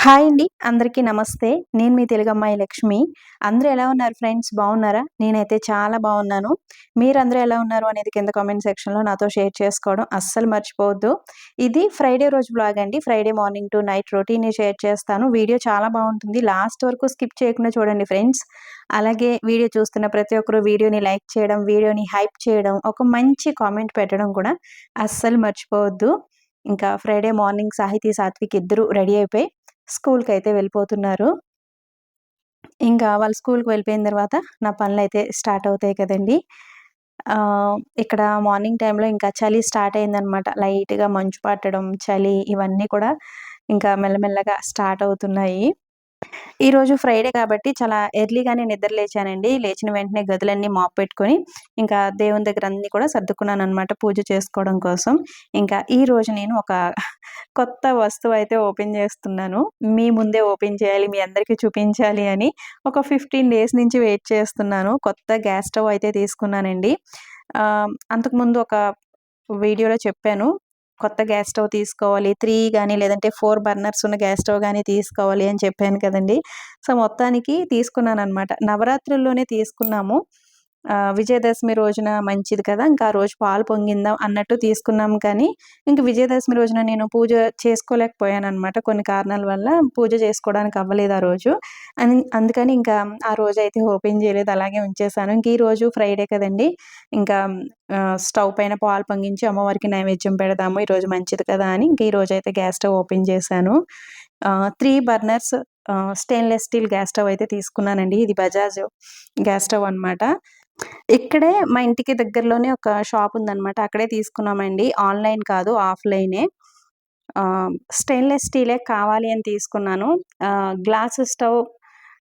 Hi అండి. అందరికీ నమస్తే. నేను మీ తెలుగమ్మాయి లక్ష్మి. అందరూ ఎలా ఉన్నారు ఫ్రెండ్స్? బావున్నారా? నేనైతే చాలా బావున్నాను. మీరందరూ ఎలా ఉన్నారు అనేది కింద కామెంట్ సెక్షన్‌లో నాతో షేర్ చేసుకోవడం అస్సలు మర్చిపోవద్దు. ఇది ఫ్రైడే రోజు వ్లాగ్ అండి. ఫ్రైడే మార్నింగ్ టు నైట్ రొటీన్‌ని షేర్ చేస్తాను. వీడియో చాలా బావుంటుంది. లాస్ట్ వరకు స్కిప్ చేయకుండా చూడండి ఫ్రెండ్స్. అలాగే వీడియో చూస్తున్న ప్రతి ఒక్కరు వీడియోని లైక్ చేయడం, వీడియోని హైప్ చేయడం, ఒక మంచి కామెంట్ పెట్టడం కూడా అస్సలు మర్చిపోవద్దు. ఇంకా ఫ్రైడే మార్నింగ్ సాహితీ, సాత్విక్ ఇద్దరూ రెడీ అయిపోయి స్కూల్‌కైతే వెళ్ళిపోతున్నారు. ఇంకా వాళ్ళు స్కూల్‌కి వెళ్ళిపోయిన తర్వాత నా పనులైతే స్టార్ట్ అవుతాయి కదండీ! ఇక్కడ మార్నింగ్ టైమ్‌లో ఇంకా చలి స్టార్ట్ అయిందనమాట. లైట్‌గా మంచు పట్టడం, చలి ఇవన్నీ కూడా ఇంకా మెల్లమెల్లగా స్టార్ట్ అవుతున్నాయి. ఈరోజు ఫ్రైడే కాబట్టి చాలా ఎర్లీగానే నిద్ర లేచానండి. లేచిన వెంటనే గదులన్నీ మాప్ పెట్టుకొని, ఇంకా దేవుని దగ్గర అన్నీ కూడా సర్దుకున్నాననమాట పూజ చేసుకోవడం కోసం. ఇంకా ఈరోజు నేను ఒక కొత్త వస్తువయితే ఓపెన్ జేస్తున్నాను. మీ ముందే ఓపెన్ చేయాలి, మీ అందరికీ చూపించాలి అని ఒక 15 డేస్ నుంచి వెయిట్ చేస్తున్నాను. కొత్త గ్యాస్ స్టవ్ అయితే తీసుకున్నానండి. అంతకుముందు ఒక వీడియోలో చెప్పాను. కొత్త గ్యాస్ స్టవ్ తీసుకోవాలి. 3 గాని లేదంటే 4 బర్నర్స్ ఉన్న గ్యాస్ స్టవ్ గాని తీసుకోవాలి అని చెప్పాను కదండీ! సో, మొత్తానికి తీసుకున్నాననమాట. నవరాత్రుల్లోనే తీసుకున్నాము. విజయదశమి రోజున మంచిది కదా! ఇంకా ఆ రోజు పాలు పొంగిందాం అన్నట్టు తీసుకున్నాం కానీ, ఇంక విజయదశమి రోజున నేను పూజ చేసుకోలేకపోయాననమాట. కొన్ని కారణాల వల్ల పూజ చేసుకోవడానికి అవ్వలేదు ఆ రోజు. అందుకని ఇంకా ఆ రోజైతే ఓపెన్ చేయలేదు. అలాగే ఉంచేసాను. ఇంక ఈరోజు ఫ్రైడే కదండీ! ఇంకా స్టవ్ పైన పాలు పొంగించి అమ్మవారికి నైవేద్యం పెడదాము. ఈరోజు మంచిది కదా! అని ఇంక ఈరోజైతే గ్యాస్ స్టవ్ ఓపెన్ చేశాను. 3 burners stainless steel gas stove అయితే తీసుకున్నానండి. ఇది బజాజ్ గ్యాస్ స్టవ్ అనమాట. ఇక్కడే మా ఇంటికి దగ్గరలోనే ఒక షాప్ ఉందనమాట. అక్కడే తీసుకున్నామండి. ఆన్‌లైన్ కాదు, ఆఫ్‌లైనే. స్టెయిన్‌లెస్ స్టీలే కావాలి అని తీసుకున్నాను. గ్లాస్ స్టవ్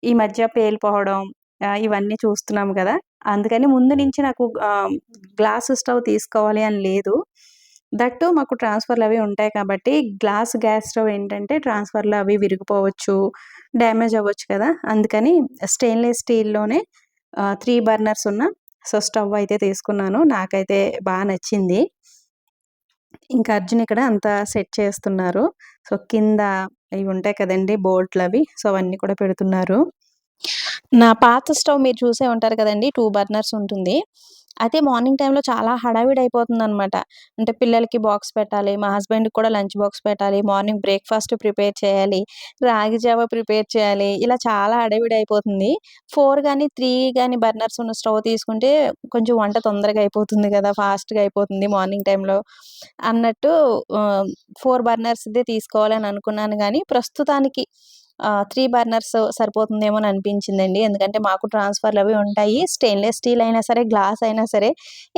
ఈ మధ్య పేలిపోవడం ఇవన్నీ చూస్తున్నాం గదా! అందుకని ముందు నుంచి నాకు గ్లాస్ స్టవ్ తీసుకోవాలి అని లేదు. దట్ మాకు ట్రాన్స్‌ఫర్‌లవి ఉంటాయి కాబట్టి గ్యాస్ స్టవ్ ఏంటంటే ట్రాన్స్‌ఫర్‌లు అవి విరిగిపోవచ్చు, డ్యామేజ్ అవ్వచ్చు కదా! అందుకని స్టెయిన్‌లెస్ స్టీల్‌లోనే 3 బర్నర్స్ ఉన్న స్టవ్ అయితే తీసుకున్నాను. నాకైతే నచ్చింది. ఇంకా అర్జున్ ఇక్కడ అంతా సెట్ చేస్తున్నారు. కింద ఇవి ఉంటాయి కదండీ! బోల్ట్‌లవి. అవన్నీ కూడా పెడుతున్నారు. నా పాత స్టవ్ మీరు చూసే ఉంటారు కదండీ! 2 బర్నర్స్ ఉంటుంది. అయితే మార్నింగ్ టైమ్‌లో చాలా హడావిడి అయిపోతుందనమాట. అంటే పిల్లలకి బాక్స్ పెట్టాలి, మా హస్బెండ్‌కి కూడా లంచ్ బాక్స్ పెట్టాలి, మార్నింగ్ బ్రేక్‌ఫాస్ట్ ప్రిపేర్ చేయాలి, రాగి జావ ప్రిపేర్ చేయాలి. ఇలా చాలా హడావిడి అయిపోతుంది. 4 గాని, 3 గాని బర్నర్స్ ఉన్న స్టవ్ తీసుకుంటే కొంచెం వంట తొందరగా అయిపోతుంది గదా! ఫాస్ట్‌గా అయిపోతుంది మార్నింగ్ టైమ్‌లో అన్నట్టు 4 బర్నర్స్‌దే తీసుకోవాలని అనుకున్నాను గానీ, ప్రస్తుతానికి 3 బర్నర్స్ సరిపోతుందేమో అని అనిపించిందండి. ఎందుకంటే మాకు ట్రాన్స్‌ఫర్‌లవి ఉంటాయి. స్టెయిన్‌లెస్ స్టీల్ అయినా సరే, గ్లాస్ అయినా సరే,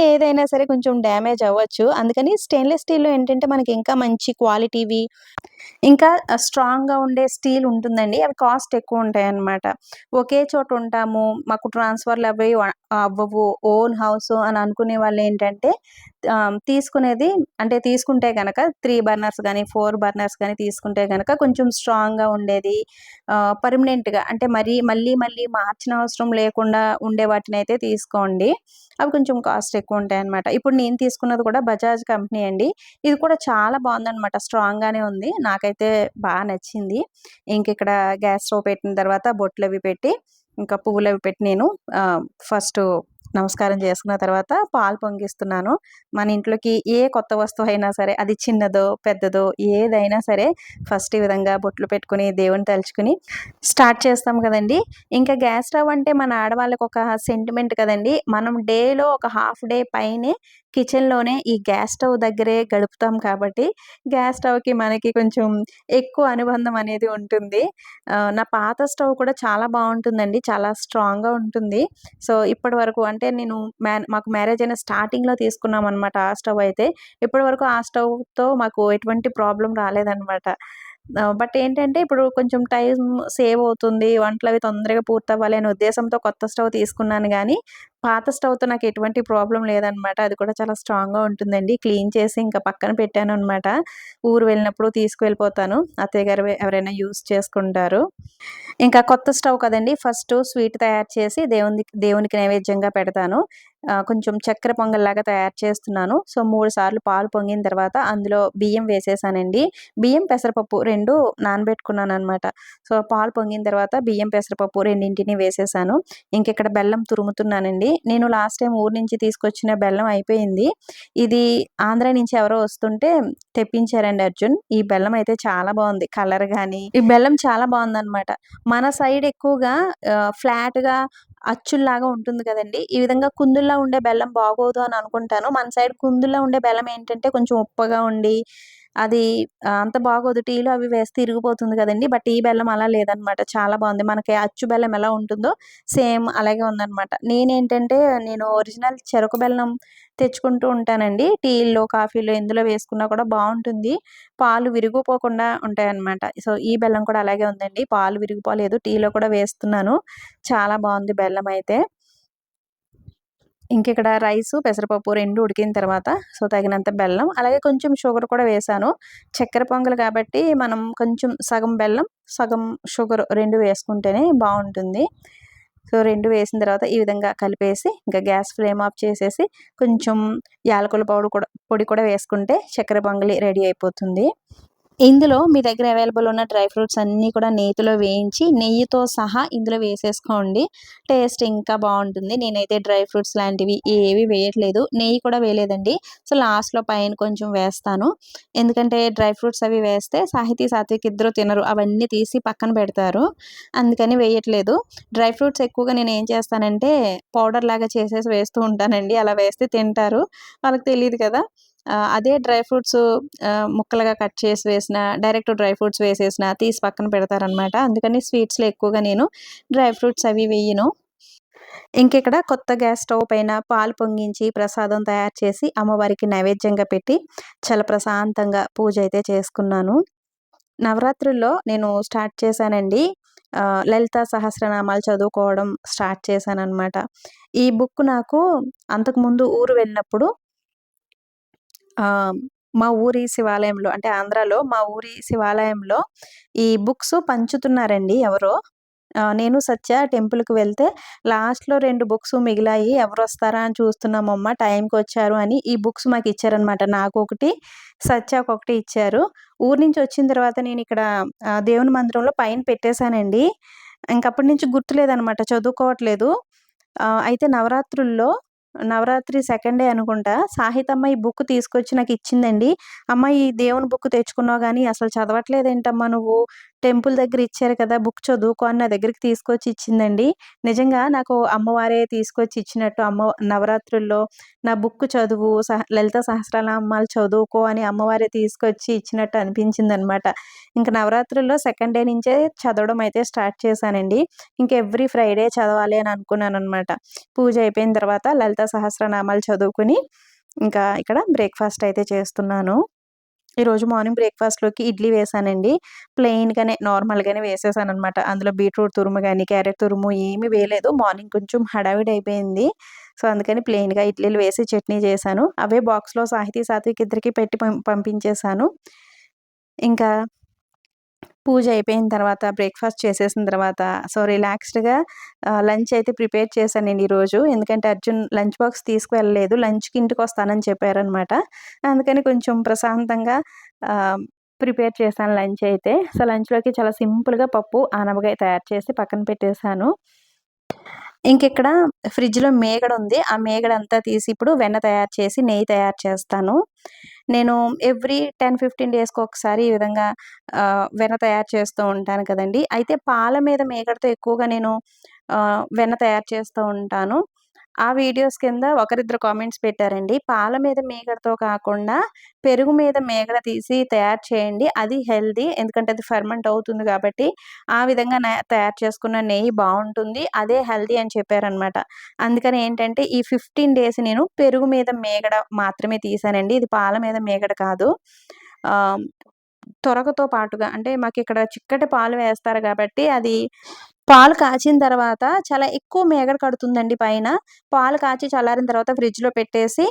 ఏదైనా సరే కొంచెం డ్యామేజ్ అవ్వచ్చు. అందుకని స్టెయిన్‌లెస్ స్టీల్‌లో ఏంటంటే మనకి ఇంకా మంచి క్వాలిటీవి, ఇంకా స్ట్రాంగ్‌గా ఉండే స్టీల్ ఉంటుందండి. అవి కాస్ట్ ఎక్కువుంటాయన్నమాట. ఒకే చోట ఉంటాము, మాకు ట్రాన్స్‌ఫర్‌లవి అవ్వవు, ఓన్ హౌస్ అని అనుకునే వాళ్ళేంటంటే తీసుకునేది అంటే తీసుకుంటే గనక 3 బర్నర్స్ గానీ, 4 బర్నర్స్ గానీ తీసుకుంటే గనక కొంచెం స్ట్రాంగ్‌గా ఉండేది, పర్మనెంట్‌గా అంటే మళ్ళీ మళ్ళీ మార్చనవసరం లేకుండా ఉండే వాటినైతే తీసుకోండి. అవి కొంచెం కాస్ట్ ఎక్కువుంటాయన్నమాట. ఇప్పుడు నేను తీసుకున్నది కూడా బజాజ్ కంపెనీ అండి. ఇది కూడా చాలా బావుందనమాట. స్ట్రాంగ్‌గానే ఉంది. నాకైతే నచ్చింది. ఇంకిక్కడ గ్యాస్ స్టవ్ పెట్టిన తర్వాత బొట్లవి పెట్టి, ఇంకా పువ్వులవి పెట్టి నేను ఫస్టు నమస్కారం చేసుకున్న తర్వాత పాలు పొంగిస్తున్నాను. మన ఇంట్లోకి ఏ కొత్త వస్తువయినా సరే, అది చిన్నదో, పెద్దదో ఏదైనా సరే ఫస్ట్ ఈ విధంగా బొట్లు పెట్టుకొని, దేవుడిని తలుచుకొని స్టార్ట్ చేస్తాం గదండీ! ఇంకా గ్యాస్ స్టవ్ అంటే మన ఆడవాళ్ళకొక సెంటిమెంట్ కదండీ! మనం డేలో ఒక హాఫ్ డే పైనే కిచెన్‌లోనే ఈ గ్యాస్ స్టవ్ దగ్గరే గడుపుతాం కాబట్టి, గ్యాస్ స్టవ్‌కి మనకి కొంచెం ఎక్కువ అనుబంధం అనేది ఉంటుంది. నా పాత స్టవ్ కూడా చాలా బావుంటుందండి. చాలా స్ట్రాంగ్‌గా ఉంటుంది. ఇప్పటి వరకు అంటే నేను మాకు మ్యారేజ్ అయిన స్టార్టింగ్‌లో తీసుకున్నామనమాట ఆ స్టవ్ అయితే. ఇప్పటి వరకు ఆ స్టవ్‌తో మాకు ఎటువంటి ప్రాబ్లమ్ రాలేదనమాట. బట్ ఏంటంటే ఇప్పుడు కొంచెం టైం సేవ్ అవుతుంది. వంటలవి తొందరగా పూర్తవ్వాలి అనే ఉద్దేశంతో కొత్త స్టవ్ తీసుకున్నాను గానీ, పాత స్టవ్‌తో నాకు ఎటువంటి ప్రాబ్లమ్ లేదనమాట. అది కూడా చాలా స్ట్రాంగ్‌గా ఉంటుందండి. క్లీన్ చేసి ఇంకా పక్కన పెట్టాననమాట. ఊరు వెళ్ళినప్పుడు తీసుకువెళ్ళిపోతాను. అత్తయ్య గారు ఎవరైనా యూజ్ చేసుకుంటారు. ఇంకా కొత్త స్టవ్ కదండీ! ఫస్టు స్వీట్ తయారు చేసి దేవునికి నైవేద్యంగా పెడతాను. కొంచెం చక్కెర పొంగల్లాగా తయారు చేస్తున్నాను. సో, 3 సార్లు పాలు పొంగిన తర్వాత అందులో బియ్యం వేసేసానండి. బియ్యం, పెసరపప్పు 2 నానబెట్టుకున్నాననమాట. సో, పాలు పొంగిన తర్వాత బియ్యం, పెసరపప్పు రెండింటిని వేసేసాను. ఇంకిక్కడ బెల్లం తురుముతున్నానండి. నేను లాస్ట్ టైమ్ ఊరు నుంచి తీసుకొచ్చిన బెల్లం అయిపోయింది. ఇది ఆంధ్ర నుంచి ఎవరో వస్తుంటే తెప్పించారండి అర్జున్. ఈ బెల్లం అయితే చాలా బావుంది. కలర్ గాని, ఈ బెల్లం చాలా బావుందనమాట. మన సైడ్ ఎక్కువగా ఫ్లాట్‌గా అచ్చుల్లాగా ఉంటుంది కదండీ! ఈ విధంగా కుందుల్లా ఉండే బెల్లం బాగోదు అని అనుకుంటాను. మన సైడ్ కుందుల్లా ఉండే బెల్లం ఏంటంటే కొంచెం ఉప్పగా ఉండి అది అంత బాగోదు. టీలో అవి వేస్తే ఇరిగిపోతుంది కదండీ! బట్ ఈ బెల్లం అలా లేదనమాట. చాలా బావుంది. మనకి అచ్చు బెల్లం ఎలా ఉంటుందో సేమ్ అలాగే ఉందనమాట. నేను ఒరిజినల్ చెరకు బెల్లం తెచ్చుకుంటూ ఉంటానండి. టీల్లో, కాఫీలో ఎందులో వేసుకున్నా కూడా బావుంటుంది. పాలు విరిగిపోకుండా ఉంటాయన్నమాట. సో, ఈ బెల్లం కూడా అలాగే ఉందండి. పాలు విరిగిపోలేదు. టీలో కూడా వేస్తున్నాను. చాలా బావుంది బెల్లం అయితే. ఇంకిక్కడ రైసు, పెసరపప్పు 2 ఉడికిన తర్వాత సో, తగినంత బెల్లం, అలాగే కొంచెం షుగర్ కూడా వేశాను. చక్కెర పొంగల్ కాబట్టి మనం కొంచెం సగం బెల్లం, సగం షుగర్ 2 వేసుకుంటేనే బావుంటుంది. సో, 2 వేసిన తర్వాత ఈ విధంగా కలిపేసి ఇంకా గ్యాస్ ఫ్లేమ్ ఆఫ్ చేసేసి కొంచెం యాలకుల పొడి కూడా వేసుకుంటే చక్కెర పొంగలి రెడీ అయిపోతుంది. ఇందులో మీ దగ్గర అవైలబుల్ ఉన్న డ్రై ఫ్రూట్స్ అన్నీ కూడా నేతిలో వేయించి, నెయ్యితో సహా ఇందులో వేసేసుకోండి. టేస్ట్ ఇంకా బావుంటుంది. నేనైతే డ్రై ఫ్రూట్స్ లాంటివి ఏవి వేయట్లేదు. నెయ్యి కూడా వేయలేదండి. సో, లాస్ట్‌లో పైన కొంచెం వేస్తాను. ఎందుకంటే డ్రై ఫ్రూట్స్ అవి వేస్తే సాత్విక్ ఇద్దరు తినరు. అవన్నీ తీసి పక్కన పెడతారు. అందుకని వేయట్లేదు. డ్రై ఫ్రూట్స్ ఎక్కువగా నేనేం చేస్తానంటే పౌడర్‌లాగా చేసేసి వేస్తూ ఉంటానండి. అలా వేస్తే తింటారు. వాళ్ళకి తెలీదు కదా! అదే డ్రై ఫ్రూట్స్ ముక్కలుగా కట్ చేసి వేసినా, డైరెక్ట్ డ్రై ఫ్రూట్స్ వేసేసినా తీసి పక్కన పెడతారనమాట. అందుకని స్వీట్స్‌లో ఎక్కువగా నేను డ్రై ఫ్రూట్స్ అవి వెయ్యను. ఇంకిక్కడ కొత్త గ్యాస్ స్టవ్ పైన పాలు పొంగించి, ప్రసాదం తయారు చేసి, అమ్మవారికి నైవేద్యంగా పెట్టి, చాలా ప్రశాంతంగా పూజ అయితే చేసుకున్నాను. నవరాత్రుల్లో నేను స్టార్ట్ చేశానండి. లలితా సహస్రనామాలు చదువుకోవడం స్టార్ట్ చేశాననమాట. ఈ బుక్ నాకు అంతకుముందు ఊరు వెళ్ళినప్పుడు మా ఊరి శివాలయంలో అంటే ఆంధ్రాలో మా ఊరి శివాలయంలో ఈ బుక్స్ పంచుతున్నారండి ఎవరో. నేను సత్య టెంపుల్‌కి వెళ్తే లాస్ట్‌లో 2 బుక్స్ మిగిలాయి. ఎవరొస్తారా అని చూస్తున్నామమ్మ టైంకొచ్చారు అని ఈ బుక్స్ మాకిచ్చారనమాట. నాకొకటి, సత్యకొకటి ఇచ్చారు. ఊరు నుంచి వచ్చిన తర్వాత నేనిక్కడ దేవుని మందిరంలో పైన పెట్టేసానండి. ఇంకప్పటి నుంచి గుర్తులేదనమాట. చదువుకోవట్లేదు. అయితే నవరాత్రి సెకండ్ డే అనుకుంటా. సాహితమ్మ ఈ బుక్ తీసుకొచ్చి నాకిచ్చిందండి. "అమ్మ ఈ దేవుని బుక్ తెచ్చుకున్నావు గానీ అసలు చదవట్లేదేంటమ్మా నువ్వు? టెంపుల్ దగ్గర ఇచ్చారు కదా! బుక్ చదువుకో" అని నా దగ్గరికి తీసుకొచ్చి ఇచ్చిందండి. నిజంగా నాకు అమ్మవారే తీసుకొచ్చి ఇచ్చినట్టు నవరాత్రుల్లో నా బుక్ చదువు లలిత సహస్రనామాలు చదువుకో అని అమ్మవారే తీసుకొచ్చి ఇచ్చినట్టు అనిపించిందనమాట. ఇంక నవరాత్రుల్లో సెకండ్ డే నుంచే చదవడం అయితే స్టార్ట్ చేశానండి. ఇంక ఎవ్రీ ఫ్రైడే చదవాలి అని అనుకున్నాననమాట. పూజ అయిపోయిన తర్వాత లలిత సహస్రనామాలు చదువుకుని, ఇంకా ఇక్కడ బ్రేక్‌ఫాస్ట్ అయితే చేస్తున్నాను. ఈరోజు మార్నింగ్ బ్రేక్‌ఫాస్ట్‌లోకి ఇడ్లీ వేశానండి. ప్లెయిన్‌గానే నార్మల్‌గానే వేసేసాననమాట. అందులో బీట్రూట్ తురుము గాని, క్యారెట్ తురుము ఏమీ వేయలేదు. మార్నింగ్ కొంచెం హడావిడి అయిపోయింది. సో, అందుకని ప్లెయిన్‌గా ఇడ్లీలు వేసి చట్నీ చేశాను. అవే బాక్స్‌లో సాత్విక్ ఇద్దరికీ పెట్టి పంపించేశాను. ఇంకా పూజ అయిపోయిన తర్వాత, బ్రేక్‌ఫాస్ట్ చేసేసిన తర్వాత సో, రిలాక్స్డ్‌గా లంచ్ అయితే ప్రిపేర్ చేశానండి ఈరోజు. ఎందుకంటే అర్జున్ లంచ్ బాక్స్ తీసుకువెళ్ళలేదు. లంచ్‌కి ఇంటికొస్తానని చెప్పారనమాట. అందుకని కొంచెం ప్రశాంతంగా ఆహ్, ప్రిపేర్ చేశాను లంచ్ అయితే. సో, లంచ్‌లోకి చాలా సింపుల్‌గా పప్పు, ఆనపకాయ తయారు చేసి పక్కన పెట్టేశాను. ఇంకిక్కడ ఫ్రిడ్జ్‌లో మేగడుంది. ఆ మేగడంతా తీసి ఇప్పుడు వెన్న తయారు చేసి, నెయ్యి తయారు చేస్తాను. నేను ఎవ్రీ 10, 15 డేస్‌కొకసారి ఈ విధంగా వెన్న తయారు చేస్తూ ఉంటాను కదండీ! అయితే పాల మీద మేగడతో ఎక్కువగా నేను వెన్న తయారు చేస్తూ ఉంటాను. ఆ వీడియోస్ కింద ఒకరిద్దరు కామెంట్స్ పెట్టారండి. పాల మీద మీగడతో కాకుండా పెరుగు మీద మీగడ తీసి తయారు చేయండి. అది హెల్తీ. ఎందుకంటే అది ఫెర్మెంట్ అవుతుంది కాబట్టి, ఆ విధంగా తయారు చేసుకున్న నెయ్యి బావుంటుంది. అదే హెల్తీ అని చెప్పారనమాట. అందుకని ఏంటంటే ఈ 15 డేస్ నేను పెరుగు మీద మీగడ మాత్రమే తీశానండి. ఇది పాల మీద మీగడ కాదు. ఆహ్, తొరగతో పాటుగా అంటే మాకిక్కడ చిక్కటి పాలు వేస్తారు గాబట్టి, అది పాలు కాచిన తర్వాత చాలా ఎక్కువ మీగడ కడుతుందండి పైన. పాలు కాచి చల్లారిన తర్వాత ఫ్రిడ్జ్‌లో పెట్టేసి,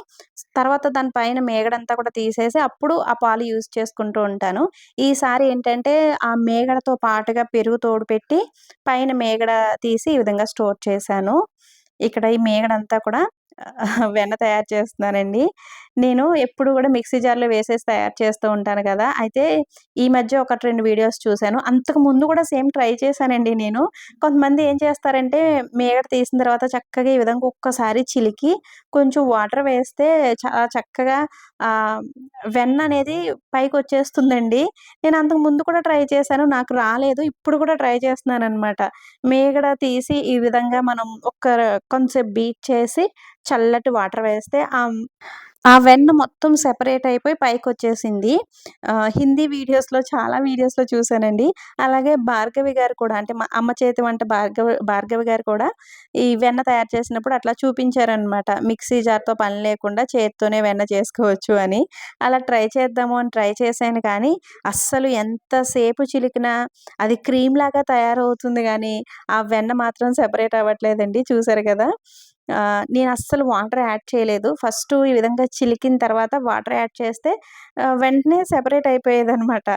తర్వాత దాని పైన మీగడంతా కూడా తీసేసి, అప్పుడు ఆ పాలు యూజ్ చేసుకుంటూ ఉంటాను. ఈసారి ఏంటంటే, ఆ మీగడతో పాటుగా పెరుగు తోడు పెట్టి, పైన మీగడ తీసి ఈ విధంగా స్టోర్ చేశాను. ఇక్కడ ఈ మీగడంతా కూడా వెన్న తయారు చేస్తున్నానండి. నేను ఎప్పుడు గూడా మిక్సీ జార్‌లో వేసేసి తయారు చేస్తూ ఉంటాను గదా! అయితే ఈ మధ్య 1, 2 వీడియోస్ చూసాను. అంతకు ముందు గూడా సేమ్ ట్రై చేశానండి నేను. కొంతమంది ఏం చేస్తారంటే మీగడ తీసిన తర్వాత చక్కగా ఈ విధంగా ఒక్కసారి చిలికి కొంచెం వాటర్ వేస్తే చాలా చక్కగా ఆహ్, వెన్ననేది పైకొచ్చేస్తుందండి. నేను అంతకు ముందు కూడా ట్రై చేశాను. నాకు రాలేదు. ఇప్పుడు కూడా ట్రై చేస్తున్నాననమాట. మీగడ తీసి ఈ విధంగా మనం కొంసేపు బీట్ చేసి చల్లటి వాటర్ వేస్తే ఆ వెన్న మొత్తం సెపరేట్ అయిపోయి పైకొచ్చేసింది. హిందీ వీడియోస్‌లో చాలా వీడియోస్‌లో చూసానండి. అలాగే భార్గవి గారు కూడా అంటే మా అమ్మ చేతి వంట భార్గవి గారు కూడా ఈ వెన్న తయారు చేసినప్పుడు అట్లా చూపించారనమాట. మిక్సీ జార్‌తో పని లేకుండా చేత్తోనే వెన్న చేసుకోవచ్చు అని. అలా ట్రై చేద్దాము అని ట్రై చేశాను కానీ, అస్సలు ఎంతసేపు చిలికినా అది క్రీమ్‌లాగా తయారవుతుంది గానీ, ఆ వెన్న మాత్రం సెపరేట్ అవ్వట్లేదండి. చూసారు కదా! నేనస్సలు వాటర్ యాడ్ చేయలేదు. ఫస్టు ఈ విధంగా చిలికిన తర్వాత వాటర్ యాడ్ చేస్తే వెంటనే సెపరేట్ అయిపోయేదనమాట.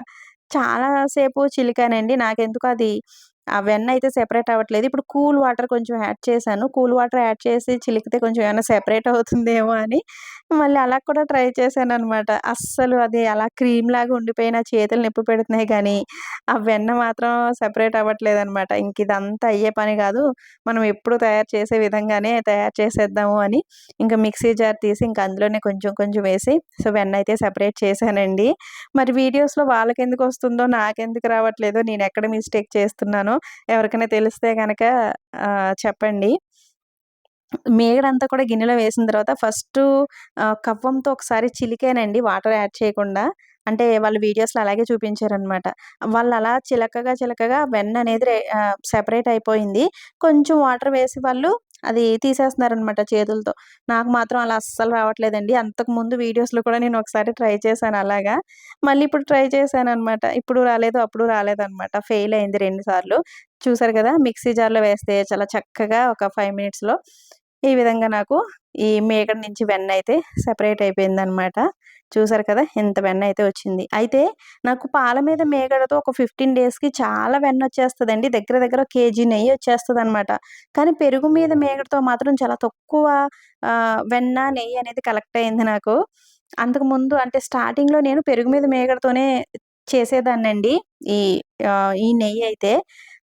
చాలా సేపు చిలికానండి. నాకెందుకో అది ఆ వెన్నయితే సెపరేట్ అవ్వట్లేదు. ఇప్పుడు కూల్ వాటర్ కొంచెం యాడ్ చేశాను. కూల్ వాటర్ యాడ్ చేసి చిలికితే కొంచెం ఏమైనా సెపరేట్ అవుతుందేమో అని మళ్ళీ అలా కూడా ట్రై చేశాననమాట. అస్సలు అది అలా క్రీమ్‌లాగా ఉండిపోయి నా చేతులు నొప్పి పెడుతున్నాయి గానీ, ఆ వెన్న మాత్రం సెపరేట్ అవ్వట్లేదనమాట. ఇంకిదంతా అయ్యే పని గాదు. మనం ఎప్పుడు తయారు చేసే విధంగానే తయారు చేసేద్దాము అని ఇంక మిక్సీ జార్ తీసి ఇంక అందులోనే కొంచెం కొంచెం వేసి వెన్నయితే సెపరేట్ చేశానండి. మరి వీడియోస్‌లో వాళ్ళకెందుకొస్తుందో, నాకెందుకు రావట్లేదో, నేనెక్కడ మిస్టేక్ చేస్తున్నానో ఎవరికైనా తెలిస్తే గనక చెప్పండి. మీగడంతా కూడా గిన్నెలో వేసిన తర్వాత ఫస్టు కవ్వంతో ఒకసారి చిలికానండి వాటర్ యాడ్ చేయకుండా. అంటే వాళ్ళు వీడియోస్‌లో అలాగే చూపించారనమాట. వాళ్ళలా చిలకగా, చిలకగా వెన్ననేది సెపరేట్ అయిపోయింది. కొంచెం వాటర్ వేసి వాళ్ళు అది తీసేస్తున్నారనమాట చేతులతో. నాకు మాత్రం అలా అస్సలు రావట్లేదండి. అంతకుముందు వీడియోస్‌లో కూడా నేను ఒకసారి ట్రై చేశాను అలాగా. మళ్ళీ ఇప్పుడు ట్రై చేశాననమాట. ఇప్పుడు రాలేదు, అప్పుడు రాలేదనమాట. ఫెయిల్ అయింది 2 సార్లు. చూసారు కదా! మిక్సీ జార్‌లో వేస్తే చాలా చక్కగా ఒక 5 మినిట్స్‌లో ఈ విధంగా నాకు ఈ మీగడ నుంచి వెన్నయితే సెపరేట్ అయిపోయిందనమాట. చూసారు కదా! ఇంత వెన్నయితే వచ్చింది. అయితే నాకు పాల మీద మీగడతో ఒక 15 డేస్‌కి చాలా వెన్నొచ్చేస్తదండి. దగ్గర దగ్గర కేజీ నెయ్యొచ్చేస్తదనమాట. కానీ పెరుగు మీద మీగడతో మాత్రం చాలా తక్కువ వెన్న, నెయ్యి అనేది కలెక్ట్ అయింది నాకు. అంతకుముందు అంటే స్టార్టింగ్‌లో నేను పెరుగు మీద మీగడతోనే చేసేదాన్నండి. ఈ ఈ నెయ్యయితే.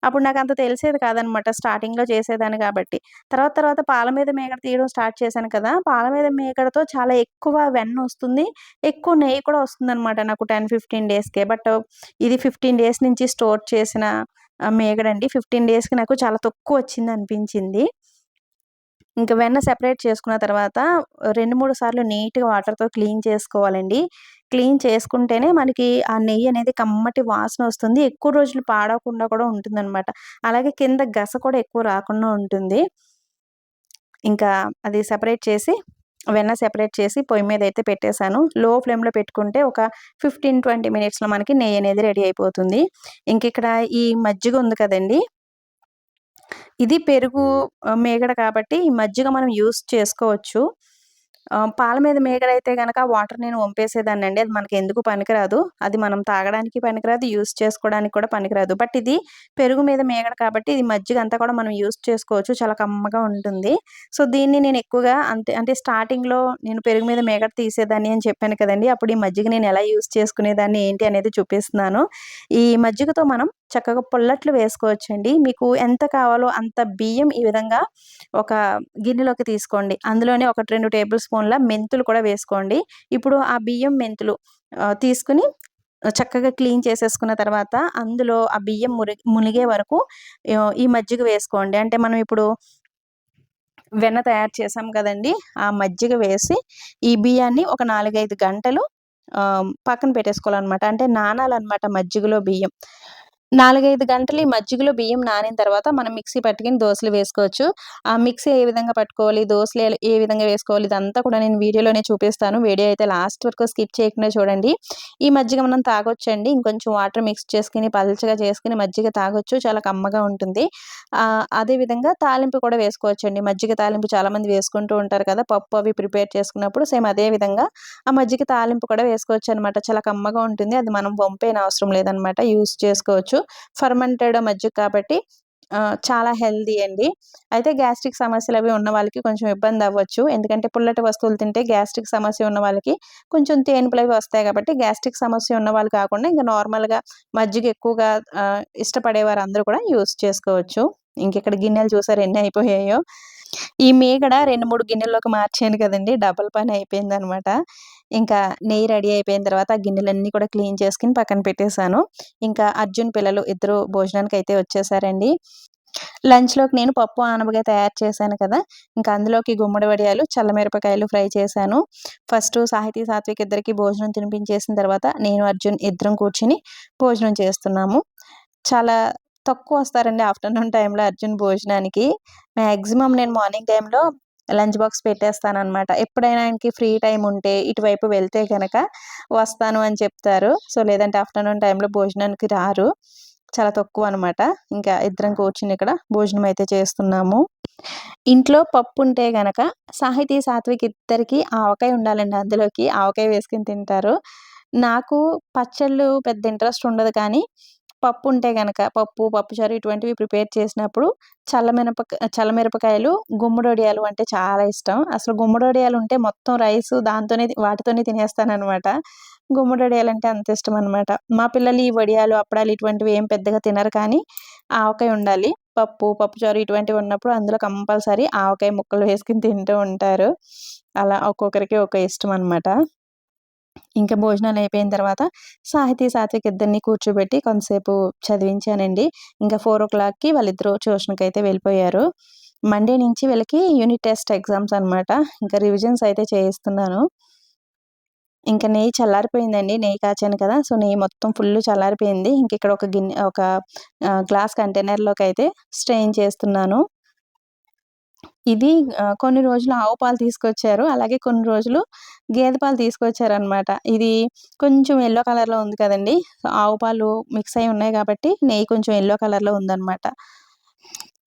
అప్పుడు నాకంత తెలిసేది కాదనమాట. స్టార్టింగ్‌లో చేసేదాన్ని కాబట్టి. తర్వాత తర్వాత పాల మీద మీగడ తీయడం స్టార్ట్ చేశాను కదా! పాల మీద మీగడతో చాలా ఎక్కువ వెన్నొస్తుంది. ఎక్కువ నెయ్యి కూడా వస్తుందనమాట నాకు 10, 15 డేస్‌కే. బట్ ఇది 15 డేస్ నుంచి స్టోర్ చేసిన మీగడండి. 15 డేస్‌కి నాకు చాలా తక్కువొచ్చిందనిపించింది. ఇంక వెన్న సెపరేట్ చేసుకున్న తర్వాత 2, 3 సార్లు నీట్‌గా వాటర్‌తో క్లీన్ చేసుకోవాలండి. క్లీన్ చేసుకుంటేనే మనకి ఆ నెయ్యనేది కమ్మటి వాసనొస్తుంది. ఎక్కువ రోజులు పాడవకుండా కూడా ఉంటుందనమాట. అలాగే కింద గస కూడా ఎక్కువ రాకుండా ఉంటుంది. ఇంకా అది సెపరేట్ చేసి వెన్న సెపరేట్ చేసి పొయ్యి మీదయితే పెట్టేసాను. లో ఫ్లేమ్‌లో పెట్టుకుంటే ఒక 15, 20 మినిట్స్‌లో మనకి నెయ్యనేది రెడీ అయిపోతుంది. ఇంకిక్కడ ఈ మజ్జిగ ఉంది కదండీ! ఇది పెరుగు మీగడ కాబట్టి ఈ మజ్జిగ మనం యూజ్ చేసుకోవచ్చు. పాల మీద మీగడైతే గనక వాటర్ నేను వంపేసేదాన్నండి. అది మనకెందుకు పనికిరాదు. అది మనం తాగడానికి పనికిరాదు, యూజ్ చేసుకోవడానికి కూడా పనికిరాదు. బట్ ఇది పెరుగు మీద మీగడ కాబట్టి ఇది మజ్జిగ అంతా కూడా మనం యూజ్ చేసుకోవచ్చు. చాలా కమ్మగా ఉంటుంది. సో, దీన్ని నేను ఎక్కువగా అంటే స్టార్టింగ్‌లో నేను పెరుగు మీద మీగడ తీసేదాన్ని అని చెప్పాను కదండీ! అప్పుడు ఈ మజ్జిగ నేను ఎలా యూజ్ చేసుకునేదాన్ని ఏంటి అనేది చూపిస్తున్నాను. ఈ మజ్జిగతో మనం చక్కగా పుల్లట్లు వేసుకోవచ్చండి. మీకు ఎంత కావాలో అంత బియ్యం ఈ విధంగా ఒక గిన్నెలోకి తీసుకోండి. అందులోనే 1, 2 టేబుల్ స్పూన్ల మెంతులు కూడా వేసుకోండి. ఇప్పుడు ఆ బియ్యం, మెంతులు తీసుకొని చక్కగా క్లీన్ చేసేసుకున్న తర్వాత అందులో ఆ బియ్యం మునిగే వరకు ఈ మజ్జిగ వేసుకోండి. అంటే మనం ఇప్పుడు వెన్న తయారు చేసాం కదండీ! ఆ మజ్జిగ వేసి ఈ బియ్యాన్ని ఒక 4, 5 గంటలు పక్కన పెట్టేసుకోవాలనమాట. అంటే నానాలనమాట మజ్జిగలో బియ్యం. 4, 5 గంటలు ఈ మజ్జిగలో బియ్యం నానిన తర్వాత మనం మిక్సీ పట్టుకొని దోసలు వేసుకోవచ్చు. ఆ మిక్సీ ఏ విధంగా పట్టుకోవాలి, దోసలు ఏ విధంగా వేసుకోవాలి ఇదంతా కూడా నేను వీడియోలోనే చూపిస్తాను. వీడియో అయితే లాస్ట్ వరకు స్కిప్ చేయకుండా చూడండి. ఈ మజ్జిగ మనం తాగొచ్చండి. ఇంకొంచెం వాటర్ మిక్స్ చేసుకొని పల్చగా చేసుకొని మజ్జిగ తాగొచ్చు. చాలా కమ్మగా ఉంటుంది. అదే విధంగా తాలింపు కూడా వేసుకోవచ్చండి. మజ్జిగ తాలింపు చాలామంది వేసుకుంటూ ఉంటారు కదా! పప్పు అవి ప్రిపేర్ చేసుకున్నప్పుడు సేమ్ అదే విధంగా ఆ మజ్జిగ తాలింపు కూడా వేసుకోవచ్చనమాట. చాలా కమ్మగా ఉంటుంది. అది మనం వంపేయనవసరం లేదనమాట. యూజ్ చేసుకోవచ్చు. ఫర్మెంటెడ్ మజ్జిగ కాబట్టి చాలా హెల్తీ అండి. అయితే గ్యాస్ట్రిక్ సమస్యలవి ఉన్న వాళ్ళకి కొంచెం ఇబ్బందవ్వచ్చు. ఎందుకంటే పుల్లటి వస్తువులు తింటే గ్యాస్ట్రిక్ సమస్య ఉన్న వాళ్ళకి కొంచెం తేన్పులవి వస్తాయి కాబట్టి గ్యాస్ట్రిక్ సమస్య ఉన్నవాళ్ళు కాకుండా ఇంక నార్మల్‌గా మజ్జిగ ఎక్కువగా ఇష్టపడేవారు అందరూ కూడా యూజ్ చేసుకోవచ్చు. ఇంకిక్కడ గిన్నెలు చూసారా ఎన్ని అయిపోయాయో. ఈ మీగడ 2, 3 గిన్నెల్లోకి మార్చాను కదండీ! డబుల్ పని అయిపోయిందనమాట. ఇంకా నెయ్యి రెడీ అయిపోయిన తర్వాత ఆ గిన్నెలన్నీ కూడా క్లీన్ చేసుకొని పక్కన పెట్టేసాను. ఇంకా అర్జున్ పిల్లలు ఇద్దరు భోజనానికైతే వచ్చేసారండి. లంచ్‌లోకి నేను పప్పు, ఆనపకాయ తయారు చేశాను కదా! ఇంకా అందులోకి గుమ్మడి వడియాలు, చల్లమిరపకాయలు ఫ్రై చేశాను. ఫస్టు సాహితీ, సాత్విక్ ఇద్దరికీ భోజనం తినిపించేసిన తర్వాత నేను, అర్జున్ ఇద్దరం కూర్చొని భోజనం చేస్తున్నాము. చాలా తక్కువొస్తారండి ఆఫ్టర్‌నూన్ టైమ్‌లో అర్జున్ భోజనానికి. మాక్సిమం నేను మార్నింగ్ టైమ్‌లో లంచ్ బాక్స్ పెట్టేస్తాననమాట. ఎప్పుడైనా ఆయనకి ఫ్రీ టైమ్ ఉంటే ఇటువైపు వెళ్తే గనక వస్తాను అని చెప్తారు. సో, లేదంటే ఆఫ్టర్‌నూన్ టైమ్‌లో భోజనానికి రారు. చాలా తక్కువనమాట. ఇంకా ఇద్దరం కూర్చొని ఇక్కడ భోజనం అయితే చేస్తున్నాము. ఇంట్లో పప్పుంటే గనక సాహితీ, సాత్విక్ ఇద్దరికీ ఆవకాయ ఉండాలండి అందులోకి. ఆవకాయ వేసుకొని తింటారు. నాకు పచ్చళ్ళు పెద్ద ఇంట్రెస్ట్ ఉండదు కానీ పప్పుంటే గనక పప్పు, పప్పుచారు ఇటువంటివి ప్రిపేర్ చేసినప్పుడు చల్లమిరపకాయలు, గుమ్మడొడియాలు అంటే చాలా ఇష్టం. అసలు గుమ్మడొడియాలుంటే మొత్తం రైసు దాంతోనే వాటితోనే తినేస్తాననమాట. గుమ్మడొడియాలంటే అంత ఇష్టమనమాట. మా పిల్లలు ఈ వడియాలు, అప్పడాలు ఇటువంటివి ఏం పెద్దగా తినరు కానీ ఆవకాయ ఉండాలి. పప్పు, పప్పుచారు ఇటువంటివి ఉన్నప్పుడు అందులో కంపల్సరీ ఆవకాయ ముక్కలు వేసుకొని తింటూ ఉంటారు. అలా ఒక్కొక్కరికి ఒక ఇష్టమనమాట. ఇంకా భోజనాలయిపోయిన తర్వాత సాహితీ, సాత్విక్ ఇద్దరిని కూర్చోబెట్టి కొంతసేపు చదివించానండి. ఇంకా 4:00కి వాళ్ళిద్దరూ ట్యూషన్‌కయితే వెళ్ళిపోయారు. మండే నుంచి వీళ్ళకి యూనిట్ టెస్ట్ ఎగ్జామ్స్ అనమాట. ఇంకా రివిజన్స్ అయితే చేయిస్తున్నాను. ఇంక నెయ్యి చల్లారిపోయిందండి. నెయ్యి కాచాను కదా! సో, నెయ్యి మొత్తం ఫుల్లు చల్లారిపోయింది. ఇంకిక్కడ ఒక గ్లాస్ కంటైనర్‌లోకయితే స్ట్రెయిన్ చేస్తున్నాను. ఇది కొన్ని రోజులు ఆవు పాలు తీసుకొచ్చారు. అలాగే కొన్ని రోజులు గేదె పాలు తీసుకొచ్చారనమాట. ఇది కొంచెం యెల్లో కలర్‌లో ఉంది కదండీ! ఆవు పాలు మిక్స్ అయ్యి ఉన్నాయి గాబట్టి నెయ్యి కొంచెం యెల్లో కలర్‌లో ఉందనమాట.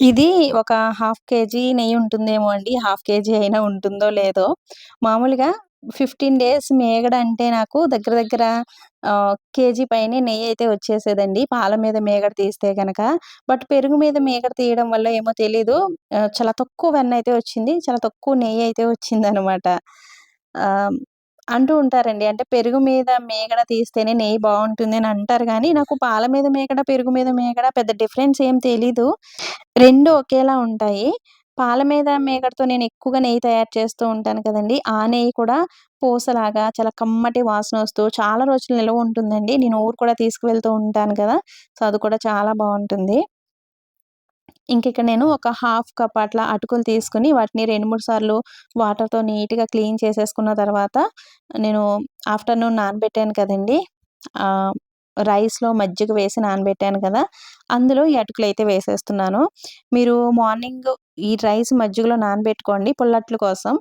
ఇది ఒక హాఫ్ కేజీ నెయ్యి ఉంటుందేమో అండి. హాఫ్ కేజీ అయినా ఉంటుందో లేదో. మామూలుగా 15 డేస్ మీగడ అంటే నాకు దగ్గర దగ్గర కేజీ పైనే నెయ్యయితే వచ్చేసేదండి. పాల మీద మీగడ తీస్తే గనక. బట్ పెరుగు మీద మీగడ తీయడం వల్ల ఏమో తెలీదు చాలా తక్కువ వెన్నయితే వచ్చింది. చాలా తక్కువ నెయ్యయితే వచ్చిందనమాట. ఆహ్, అంటూ ఉంటారండి. అంటే పెరుగు మీద మీగడ తీస్తేనే నెయ్యి బావుంటుంది అని అంటారు గానీ, నాకు పాల మీద మీగడ, పెరుగు మీద మీగడ పెద్ద డిఫరెన్స్ ఏం తెలీదు. 2 ఒకేలా ఉంటాయి. పాల మీద మీగడతో నేను ఎక్కువగా నెయ్యి తయారు చేస్తూ ఉంటాను కదండీ! ఆ నెయ్యి కూడా పూసలాగా చాలా కమ్మటి వాసనొస్తూ చాలా రోజులు నిలవ ఉంటుందండి. నేను ఊరు కూడా తీసుకువెళ్తూ ఉంటాను కదా! సో, అది కూడా చాలా బావుంటుంది. ఇంకిక్కడ నేను ఒక హాఫ్ కప్ అట్లా అటుకులు తీసుకొని వాటిని 2, 3 సార్లు వాటర్‌తో నీట్‌గా క్లీన్ చేసేసుకున్న తర్వాత నేను ఆఫ్టర్‌నూన్ నానబెట్టాను కదండీ! ఆహ్, రైస్‌లో మజ్జిగ వేసి నానబెట్టాను కదా! అందులో ఈ అటుకులైతే వేసేస్తున్నాను. మీరు మార్నింగ్ ఈ రైస్ మజ్జిగలో నానబెట్టుకోండి పుల్లట్లు కోసం.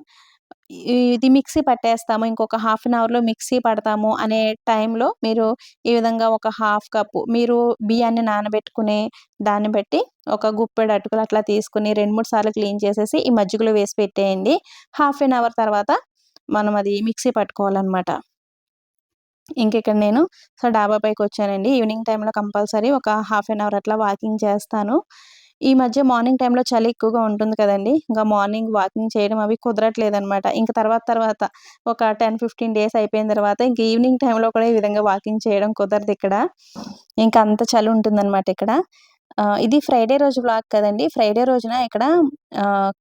ఇది మిక్సీ పట్టేస్తాము. ఇంకొక హాఫ్ అన్ అవర్‌లో మిక్సీ పడతాము అనే టైంలో మీరు ఈ విధంగా ఒక హాఫ్ కప్పు మీరు బియ్యాన్ని నానబెట్టుకునే దాన్ని బట్టి ఒక గుప్పెడు అటుకులు అట్లా తీసుకొని 2, 3 సార్లు క్లీన్ చేసేసి ఈ మజ్జిగలో వేసి పెట్టేయండి. హాఫ్ ఎన్ అవర్ తర్వాత మనం అది మిక్సీ పట్టుకోవాలనమాట. ఇంకిక్కడ నేను డాబా పైకొచ్చానండి. ఈవినింగ్ టైమ్‌లో కంపల్సరీ ఒక హాఫ్ ఎన్ అవర్ అట్లా వాకింగ్ చేస్తాను. ఈ మధ్య మార్నింగ్ టైమ్‌లో చలి ఎక్కువగా ఉంటుంది కదండీ! ఇంకా మార్నింగ్ వాకింగ్ చేయడం అవి కుదరట్లేదనమాట. ఇంక తర్వాత ఒక 10, 15 డేస్ అయిపోయిన తర్వాత ఇంక ఈవినింగ్ టైమ్‌లో కూడా ఈ విధంగా వాకింగ్ చేయడం కుదరదిక్కడ. ఇంక అంత చలి ఉంటుందనమాట ఇక్కడ. ఇది ఫ్రైడే రోజు వ్లాగ్ కదండీ! ఫ్రైడే రోజున ఇక్కడ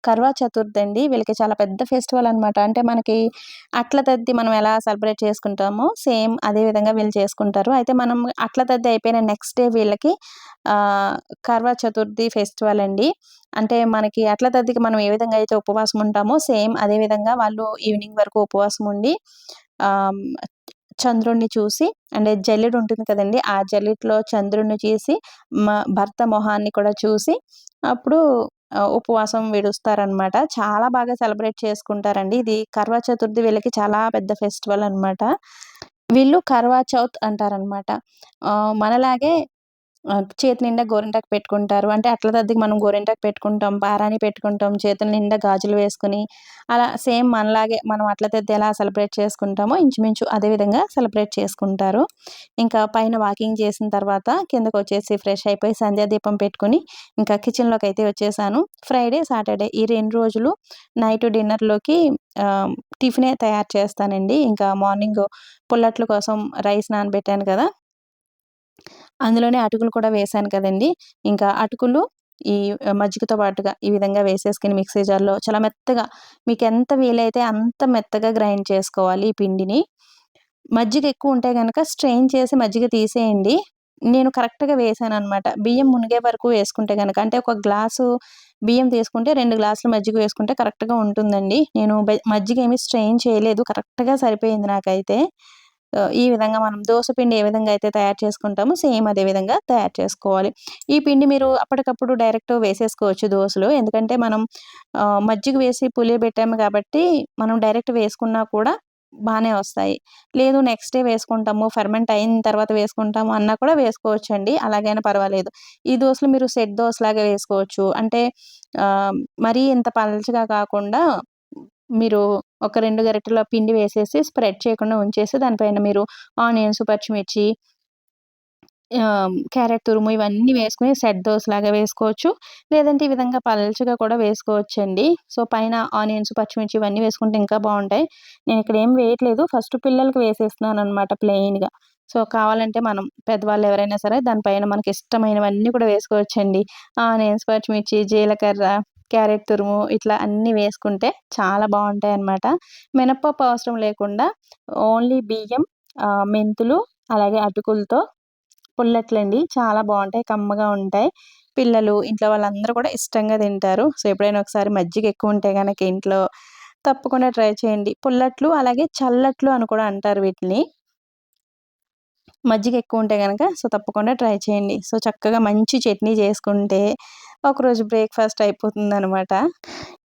కర్వా చతుర్థి అండి. వీళ్ళకి చాలా పెద్ద ఫెస్టివల్ అనమాట. అంటే మనకి అట్ల తద్ది మనం ఎలా సెలబ్రేట్ చేసుకుంటామో సేమ్ అదే విధంగా వీళ్ళు చేసుకుంటారు. అయితే మనం అట్ల తద్ది అయిపోయిన నెక్స్ట్ డే వీళ్ళకి ఆహ్, కర్వా చతుర్థి ఫెస్టివల్ అండి. అంటే మనకి అట్ల తద్దికి మనం ఏ విధంగా అయితే ఉపవాసం ఉంటామో సేమ్ అదే విధంగా వాళ్ళు ఈవినింగ్ వరకు ఉపవాసం ఉండి ఆహ్, చంద్రుడిని చూసి అంటే జల్లెడ ఉంటుంది కదండీ! ఆ జల్లెడలో చంద్రుడిని చూసి భర్త మొహాన్ని కూడా చూసి అప్పుడు ఉపవాసం విడుస్తారనమాట. చాలా బాగా సెలబ్రేట్ చేసుకుంటారండి. ఇది కర్వా చతుర్థి వీళ్ళకి చాలా పెద్ద ఫెస్టివల్ అనమాట. వీళ్ళు కర్వా చౌత్ అంటారనమాట. మనలాగే చేతి నిండా గోరింటాకు పెట్టుకుంటారు. అంటే అట్ల దద్దకి మనం గోరింటాకు పెట్టుకుంటాం, పారాణి పెట్టుకుంటాం, చేతుల నిండా గాజులు వేసుకొని, అలా సేమ్ మనలాగే మనం అట్ల దద్ది ఎలా సెలబ్రేట్ చేసుకుంటామో ఇంచుమించు అదే విధంగా సెలబ్రేట్ చేసుకుంటారు. ఇంకా పైన వాకింగ్ చేసిన తర్వాత కిందకొచ్చేసి ఫ్రెష్ అయిపోయి సంధ్యాదీపం పెట్టుకొని, ఇంకా కిచెన్‌లోకైతే వచ్చేసాను. ఫ్రైడే, సాటర్డే ఈ 2 రోజులు నైట్ డిన్నర్‌లోకి టిఫినే తయారు చేస్తానండి. ఇంకా మార్నింగు పుల్లట్ల కోసం రైస్ నానబెట్టాను కదా! అందులోనే అటుకులు కూడా వేశాను కదండీ! ఇంకా అటుకులు ఈ మజ్జిగతో పాటుగా ఈ విధంగా వేసేసుకొని మిక్సీ జార్‌లో చాలా మెత్తగా మీకెంత వీలైతే అంత మెత్తగా గ్రైండ్ చేసుకోవాలి ఈ పిండిని. మజ్జిగ ఎక్కువుంటే గనక స్ట్రెయిన్ చేసి మజ్జిగ తీసేయండి. నేను కరెక్ట్‌గా వేశాననమాట. బియ్యం మునిగే వరకు వేసుకుంటే గనక అంటే ఒక గ్లాసు బియ్యం తీసుకుంటే 2 గ్లాసులు మజ్జిగ వేసుకుంటే కరెక్ట్‌గా ఉంటుందండి. నేను మజ్జిగ ఏమి స్ట్రెయిన్ చేయలేదు. కరెక్ట్‌గా సరిపోయింది నాకైతే. ఈ విధంగా మనం దోస పిండి ఏ విధంగా అయితే తయారు చేసుకుంటామో సేమ్ అదే విధంగా తయారు చేసుకోవాలి. ఈ పిండి మీరు అప్పటికప్పుడు డైరెక్ట్ వేసేసుకోవచ్చు దోసలో. ఎందుకంటే మనం మజ్జిగ వేసి పులియబెట్టాము కాబట్టి మనం డైరెక్ట్ వేసుకున్నా కూడా బానే వస్తాయి. లేదు నెక్స్ట్ డే వేసుకుంటాము, ఫెర్మెంట్ అయిన తర్వాత వేసుకుంటాము అన్నా కూడా వేసుకోవచ్చండి. అలాగైనా పర్వాలేదు. ఈ దోసలు మీరు సెట్ దోసలాగా వేసుకోవచ్చు. అంటే మరీ ఇంత పల్చగా కాకుండా మీరు ఒక 2 గరిటెల పిండి వేసేసి స్ప్రెడ్ చేయకుండా ఉంచేసి దానిపైన మీరు ఆనియన్స్, పచ్చిమిర్చి, క్యారెట్ తురుము ఇవన్నీ వేసుకొని సెట్ దోసలాగా వేసుకోవచ్చు. లేదంటే ఈ విధంగా పల్చగా కూడా వేసుకోవచ్చండి. సో, పైన ఆనియన్స్, పచ్చిమిర్చి ఇవన్నీ వేసుకుంటే ఇంకా బావుంటాయి. నేనిక్కడ ఏం వేయట్లేదు. ఫస్ట్ పిల్లలకి వేసేస్తున్నాననమాట ప్లెయిన్‌గా. సో, కావాలంటే మనం పెద్దవాళ్ళు ఎవరైనా సరే దానిపైన మనకిష్టమైనవన్నీ కూడా వేసుకోవచ్చండి. ఆనియన్స్, పచ్చిమిర్చి, జీలకర్ర, క్యారెట్ తురుము ఇట్లా అన్నీ వేసుకుంటే చాలా బావుంటాయన్నమాట. మినపప్పు అవసరం లేకుండా ఓన్లీ బియ్యం, మెంతులు అలాగే అటుకులతో పుల్లట్లండి. చాలా బావుంటాయి. కమ్మగా ఉంటాయి. పిల్లలు, ఇంట్లో వాళ్ళందరూ కూడా ఇష్టంగా తింటారు. సో, ఎప్పుడైనా ఒకసారి మజ్జిగ ఎక్కువుంటే గనక ఇంట్లో తప్పకుండా ట్రై చేయండి. పుల్లట్లు అలాగే చల్లట్లు అని కూడా అంటారు వీటిని. మజ్జిగ ఎక్కువుంటే గనక సో, తప్పకుండా ట్రై చేయండి. సో, చక్కగా మంచి చట్నీ చేసుకుంటే ఒకరోజు బ్రేక్‌ఫాస్ట్ అయిపోతుందనమాట.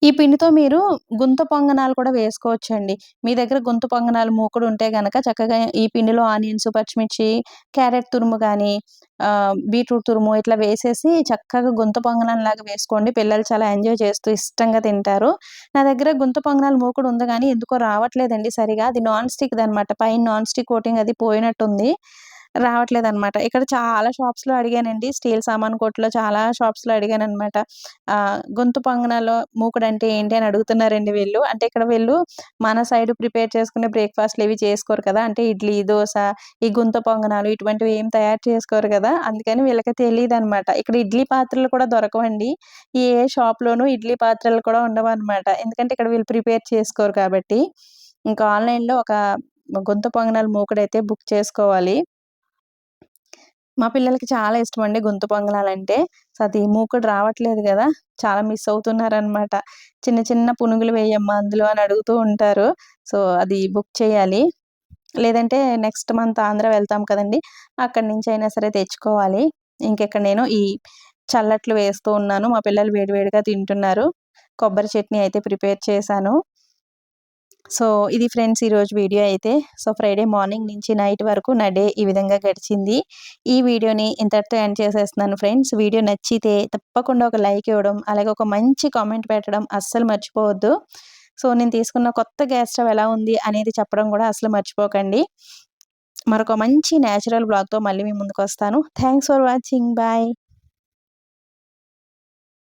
ఈ పిండితో మీరు గుంత పొంగనాలు కూడా వేసుకోవచ్చండి. మీ దగ్గర గుంత పొంగనాలు మూకుడు ఉంటే గనక చక్కగా ఈ పిండిలో ఆనియన్స్, పచ్చిమిర్చి, క్యారెట్ తురుము గానీ, బీట్రూట్ తురుము ఇట్లా వేసేసి చక్కగా గుంత పొంగనాల్లాగా వేసుకోండి. పిల్లలు చాలా ఎంజాయ్ చేస్తూ ఇష్టంగా తింటారు. నా దగ్గర గుంత పొంగనాలు మూకుడు ఉంది గానీ ఎందుకో రావట్లేదండి సరిగా. అది నాన్ స్టిక్‌దనమాట. పైన నాన్ స్టిక్ కోటింగ్ అది పోయినట్టుంది. రావట్లేదనమాట. ఇక్కడ చాలా షాప్స్‌లో అడిగానండి. స్టీల్ సామాను కొట్టులో చాలా షాప్స్‌లో అడిగాననమాట. గొంతు పొంగనాలు మూకుడంటే ఏంటి అని అడుగుతున్నారండి వీళ్ళు. అంటే ఇక్కడ వీళ్ళు మన సైడ్ ప్రిపేర్ చేసుకునే బ్రేక్‌ఫాస్ట్‌లు ఇవి చేసుకోరు కదా! అంటే ఇడ్లీ, దోస, ఈ గుంత పొంగనాలు ఇటువంటివి ఏం తయారు చేసుకోరు గదా! అందుకని వీళ్ళకి తెలీదనమాట. ఇక్కడ ఇడ్లీ పాత్రలు కూడా దొరకవండి. ఏ షాప్‌లోనూ ఇడ్లీ పాత్రలు కూడా ఉండవనమాట. ఎందుకంటే ఇక్కడ వీళ్ళు ప్రిపేర్ చేసుకోరు కాబట్టి. ఇంకా ఆన్‌లైన్‌లో ఒక గుంత పొంగనాలు మూకుడైతే బుక్ చేసుకోవాలి. మా పిల్లలకి చాలా ఇష్టమండి గుంత పొంగనాలంటే. సో, అది మూకుడు రావట్లేదు గదా! చాలా మిస్ అవుతున్నారనమాట. చిన్న చిన్న పునుగులు వేయమ్మా అందులో అని అడుగుతూ ఉంటారు. సో, అది బుక్ చేయాలి. లేదంటే నెక్స్ట్ మంత్ ఆంధ్ర వెళ్తాం కదండీ! అక్కడి నుంచైనా సరే తెచ్చుకోవాలి. ఇంకిక్కడ నేను ఈ చల్లట్లు వేస్తూ ఉన్నాను. మా పిల్లలు వేడి వేడిగా తింటున్నారు. కొబ్బరి చట్నీ అయితే ప్రిపేర్ చేశాను. సో, ఇది ఫ్రెండ్స్ ఈరోజు వీడియో అయితే. సో, ఫ్రైడే మార్నింగ్ నుంచి నైట్ వరకు నా డే ఈ విధంగా గడిచింది. ఈ వీడియోని ఇంతటితో ఎండ్ చేసేస్తున్నాను ఫ్రెండ్స్. వీడియో నచ్చితే తప్పకుండా ఒక లైక్ ఇవ్వడం, అలాగే ఒక మంచి కామెంట్ పెట్టడం అస్సలు మర్చిపోవద్దు. సో, నేను తీసుకున్న కొత్త గ్యాస్ స్టవ్ ఎలా ఉంది అనేది చెప్పడం కూడా అసలు మర్చిపోకండి. మరొక మంచి నేచురల్ వ్లాగ్‌తో మళ్ళీ మీ ముందుకొస్తాను. Thanks for watching. బాయ్.